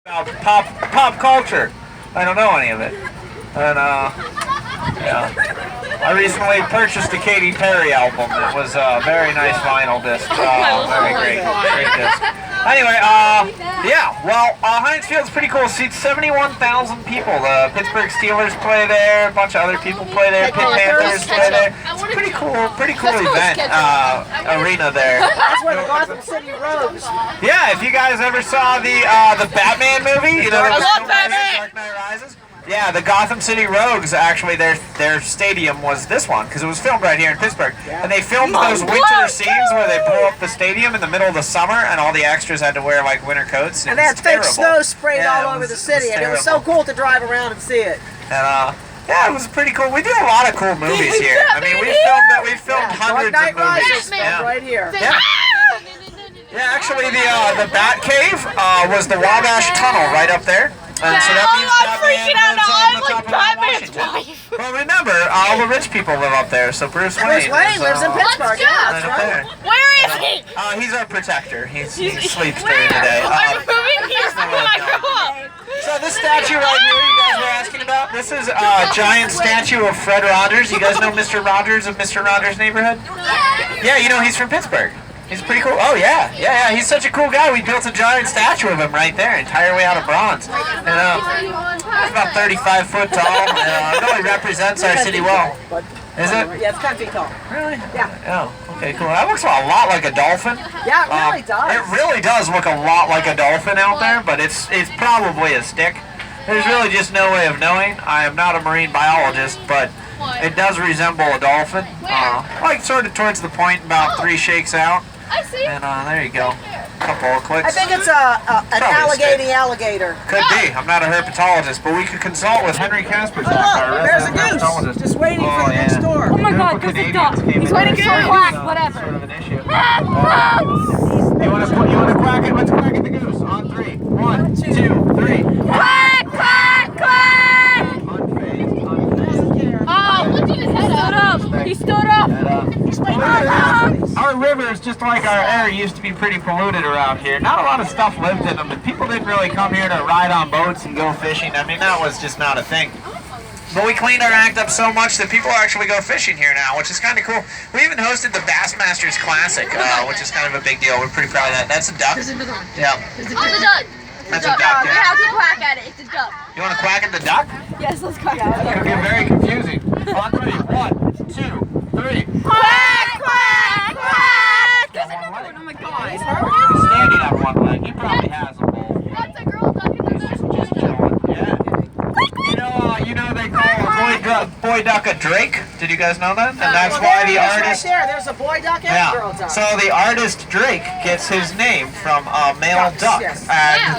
About pop culture. I don't know any of it. And yeah. I recently purchased a Katy Perry album. It was a very nice vinyl disc. Very great disc. Anyway, yeah, well, Heinz Field's pretty cool. Seats 71,000 people. The Pittsburgh Steelers play there. A bunch of other people play there. Pitt Panthers play there. It's a pretty cool event, arena there. That's where the Gotham City Rogues. Yeah, if you guys ever saw the Batman movie, you know, I love Batman. Dark Knight Rises. Yeah, the Gotham City Rogues, actually, their stadium was this one, because it was filmed right here in Pittsburgh. Yeah. And they filmed those winter scenes where they blew up the stadium in the middle of the summer, and all the extras had to wear, like, winter coats. And they had fake snow sprayed all over the city, and it was so cool to drive around and see it. And, yeah, it was pretty cool. We do a lot of cool movies here. I mean, we filmed hundreds of movies. Yeah. Right here. Yeah. Yeah, actually, the Bat Cave was the Wabash Tunnel right up there. And so that means Batman lives on the top of Mount Washington. Well, remember, all the rich people live up there, so Bruce Wayne lives in Pittsburgh. Yeah, that's right. Where is he? He's our protector. He sleeps during the day. I'm moving here when I grow up. So this statue right here you guys were asking about, this is a giant statue of Fred Rogers. You guys know Mr. Rogers of Mr. Rogers' Neighborhood? Yeah, you know he's from Pittsburgh. He's pretty cool. Oh, yeah. He's such a cool guy. We built a giant statue of him right there, entire way out of bronze. And he's about 35 foot tall. And it really represents our city well. Is it? Yeah, it's 10 feet tall. Really? Yeah. Oh, okay, cool. That looks a lot like a dolphin. Yeah, it really does. It really does look a lot like a dolphin out there, but it's probably a stick. There's really just no way of knowing. I am not a marine biologist, but it does resemble a dolphin. Like sort of towards the point, about 3 shakes out. I see. And there you go. A couple of clicks. I think it's an alligator. Could be. I'm not a herpetologist, but we could consult with Henry Kasperzak, our there's a resident herpetologist. goose just waiting for the next door. Oh my God, there's a duck. He's waiting for a quack, whatever. Sort of an issue. You want to quack it? Let's quack at the goose. On 3. 1, 2, 3. Quack, quack, quack! Unfazed. Oh, look at his head up. He stood up. Our rivers, just like our air, used to be pretty polluted around here. Not a lot of stuff lived in them, and people didn't really come here to ride on boats and go fishing. I mean, that was just not a thing. But we cleaned our act up so much that people actually go fishing here now, which is kind of cool. We even hosted the Bassmasters Classic, which is kind of a big deal. We're pretty proud of that. That's a duck. Yeah. It's a duck. That's a duck. We have to quack at it. It's a duck. You want to quack at the duck? Yes, let's quack at it. It's going to get very confusing. On 3. 1, 2, 3. Quack, quack, quack! Oh my God. He's standing on one leg. He probably has a bowl. That's a girl duck in the Just chilling. Yeah. You know they call a boy duck a drake? Did you guys know that? And that's why the artist... Right there. There's a boy duck and a girl duck. So the artist Drake gets his name from a male duck. Yes. And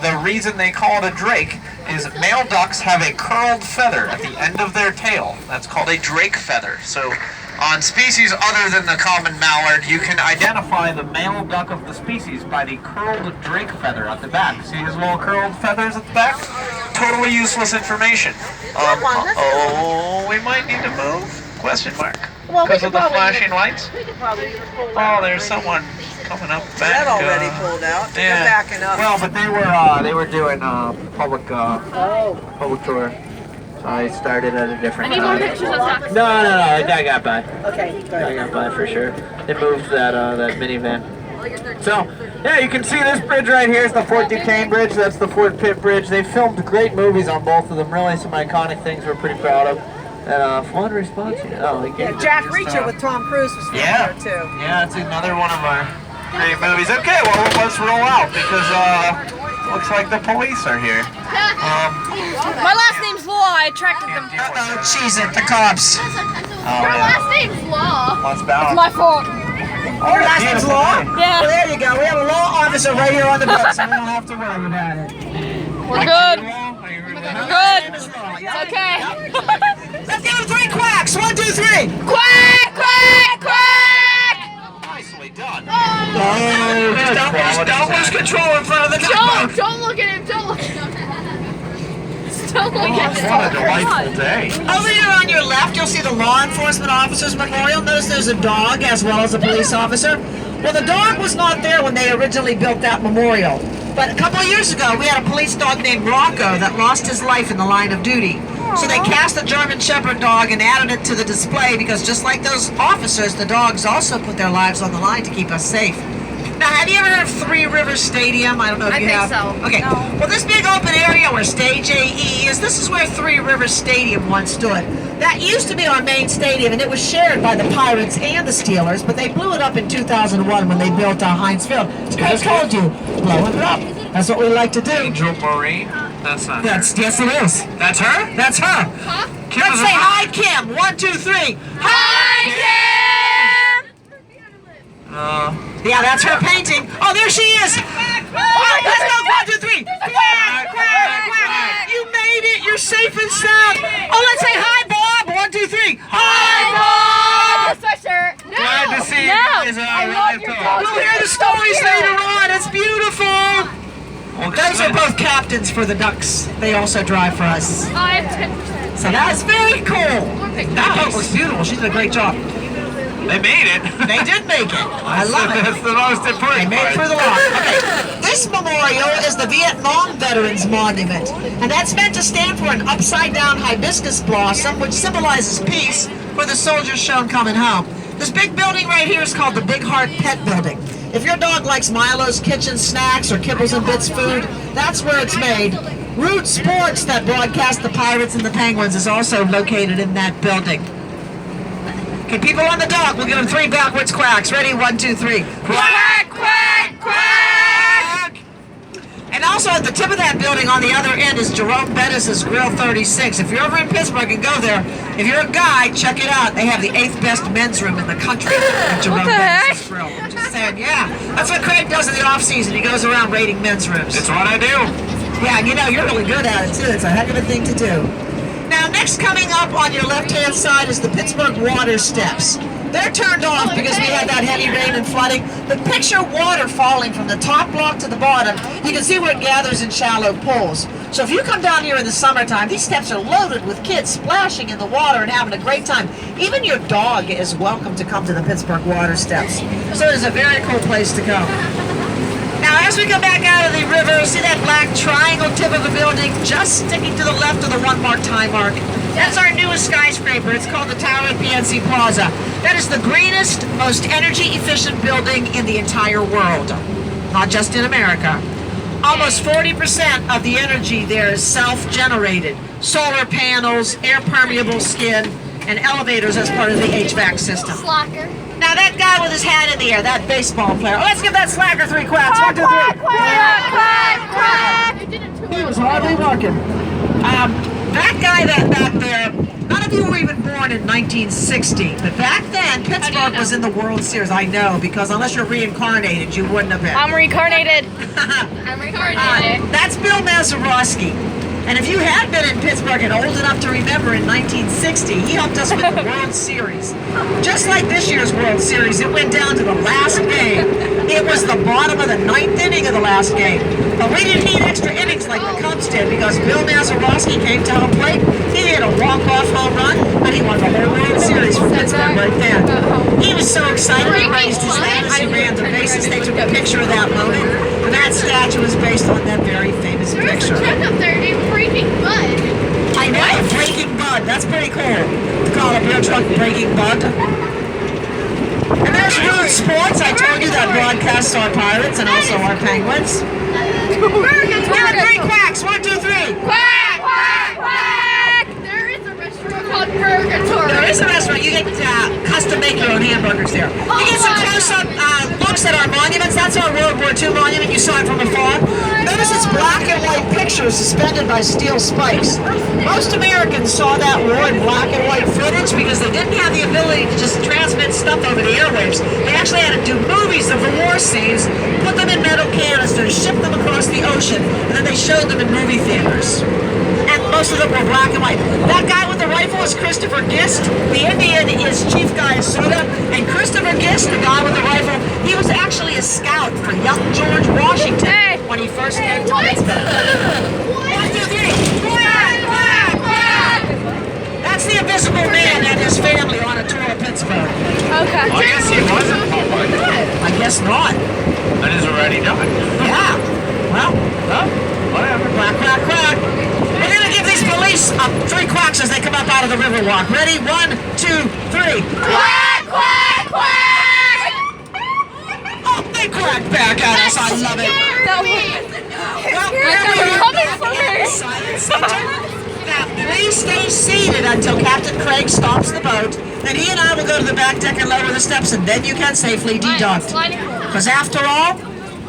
the reason they call it a drake is male ducks have a curled feather at the end of their tail. That's called a drake feather. So on species other than the common mallard, you can identify the male duck of the species by the curled drake feather at the back. See his little curled feathers at the back? Totally useless information. We might need to move? Question mark. Because of the flashing lights? Oh, there's someone coming up back. That already pulled out. Yeah. They're backing up. Well, but they were doing public tour. So I started at a different time. I need more pictures of ducks. No, I got by. Okay, good. I got by for sure. They moved that minivan. So, yeah, you can see this bridge right here is the Fort Duquesne Bridge. That's the Fort Pitt Bridge. They filmed great movies on both of them. Really some iconic things we're pretty proud of. And fun response. Jack Reacher with Tom Cruise was filmed there too. Yeah, it's another one of our great movies. Okay, well, let's roll out because looks like the police are here. My last name's Law. I attracted them. Uh-oh, cheese it, the cops. Your last name's Law. Let's bounce. It's my fault. Your last name's Law? Yeah. Well, there you go. We have a law officer right here on the books, so we don't have to worry about it. We're good. We're good. It's okay. Let's give him 3 quacks. 1, 2, 3. Quack, quack, quack! Nicely done. Just don't lose control in front of the duck. Don't look at him. Don't look at him. Don't look at him. What a delightful day. Over here on your left, you'll see the Law Enforcement Officers Memorial. Notice there's a dog as well as a police officer. Well, the dog was not there when they originally built that memorial. But a couple of years ago, we had a police dog named Rocco that lost his life in the line of duty. So they cast a German Shepherd dog and added it to the display because just like those officers, the dogs also put their lives on the line to keep us safe. Now, have you ever heard of Three Rivers Stadium? I don't know if you have. I think so. Okay. No. Well, this big open area where Stage AE is, this is where Three Rivers Stadium once stood. That used to be our main stadium, and it was shared by the Pirates and the Steelers, but they blew it up in 2001 when they built Heinz Field. I told you, blowing it up. That's what we like to do. Angel Maureen? That's not Yes, it is. That's her? That's her. Huh? Kim Let's is say a- hi, Kim. 1, 2, 3. Hi, Kim! Yeah, that's her painting. Oh, there she is. All right, let's go. 1, 2, 3. Quack, quack, quack. You made it. You're safe and sound. Oh, let's say hi, Bob. 1, 2, 3. Hi, Bob. Sweatshirt. No. Glad to see you No. guys I love arrived your home. dog. We'll hear the stories later on. It's beautiful. Well, Those are good. both captains for the Ducks. They also drive for us. I have 10%. So that is very cool. That boat looks beautiful. She did a great job. They made it. They did make it. I love it. That's the most They important made it through part. the lock. Okay. This memorial is the Vietnam Veterans Monument, and that's meant to stand for an upside-down hibiscus blossom, which symbolizes peace for the soldiers shown coming home. This big building right here is called the Big Heart Pet Building. If your dog likes Milo's Kitchen Snacks or Kibbles and Bits food, that's where it's made. Root Sports, that broadcast the Pirates and the Penguins, is also located in that building. Okay, people on the dock, we'll give them 3 backwards quacks. Ready? 1, 2, 3. Quack, quack, quack! And also at the tip of that building on the other end is Jerome Bettis' Grill 36. If you're over in Pittsburgh and go there, if you're a guy, check it out. They have the 8th best men's room in the country at Jerome the Bettis' heck? Grill. I'm just saying, yeah. That's what Craig does in the off season. He goes around rating men's rooms. It's what I do. Yeah, and you know, you're really good at it too. It's a heck of a thing to do. Now, next coming up on your left-hand side is the Pittsburgh water steps. They're turned off because we had that heavy rain and flooding. But picture water falling from the top block to the bottom. You can see where it gathers in shallow pools. So if you come down here in the summertime, these steps are loaded with kids splashing in the water and having a great time. Even your dog is welcome to come to the Pittsburgh water steps. So it is a very cool place to go. Now, as we come back out of the river, see that black triangle tip of the building just sticking to the left of the 1 mark time mark? That's our newest skyscraper. It's called the Tower at PNC Plaza. That is the greenest, most energy-efficient building in the entire world, not just in America. Almost 40% of the energy there is self-generated. Solar panels, air-permeable skin, and elevators as part of the HVAC system. Slacker. Now that guy with his hat in the air, that baseball player. Oh, let's give that slacker 3 quacks. 1, 2, 3. He was hardly working. That guy back there, none of you were even born in 1960, but back then, Pittsburgh was in the World Series. I know, because unless you're reincarnated, you wouldn't have been. I'm reincarnated. I'm reincarnated. That's Bill Mazeroski. And if you had been in Pittsburgh and old enough to remember in 1960, he helped us win the World Series. Just like this year's World Series, it went down to the last game. It was the bottom of the 9th inning of the last game. But we didn't need extra innings like the Cubs did because Bill Mazeroski came to home plate. He hit a walk-off home run, and he won the whole World Series for Pittsburgh right there. He was so excited he raised his hand as he ran the bases. They took a picture of that moment. And that statue is based on that very famous picture. Up there named Breaking Bud. I know, Breaking Bud. That's pretty cool. To call a beer truck Breaking Bud. And there's Root Sports. I told you that broadcasts our Pirates and also our Penguins. Give it 3 quacks. 1, 2, 3. Quack, quack, quack. There is a restaurant called Purgatory. There is a restaurant. You get custom make your own hamburgers there. You get some close-up looks at our monuments. That's our World War II monument. You saw it from afar. Notice it's black and white pictures suspended by steel spikes. Most Americans saw that war in black and white footage because they didn't have the ability to just transmit stuff over the airwaves. They actually had to do movies of the war scenes, put them in metal canisters, ship them across the ocean, and then they showed them in movie theaters. And most of them were black and white. That guy with the rifle is Christopher Gist. The Indian is Chief Gayasuda. And Christopher Gist, the guy with the rifle, he was actually a scout for young George Washington when he first came to Pittsburgh. 1, 2, 3. Quack, quack, quack. That's the Invisible Man and his family on a tour of Pittsburgh. Okay. I guess he wasn't public. I guess not. That is already done. Yeah. Well, three quacks as they come up out of the river walk. Ready? 1, 2, 3. Quack, quack, quack! Oh, they quack back at us. I love it. That Well, They're coming for me. Silent center. Now, please stay seated until Captain Craig stops the boat. Then he and I will go to the back deck and lower the steps, and then you can safely deduct. Because after all,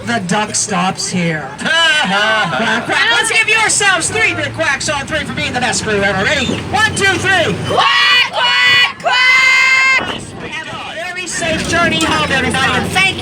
the duck stops here. Quack, quack. Let's give yourselves 3 big quacks on 3 for being the best crew ever. Ready? 1, 2, 3. Quack, quack, quack! Have a very safe journey home, everybody, and thank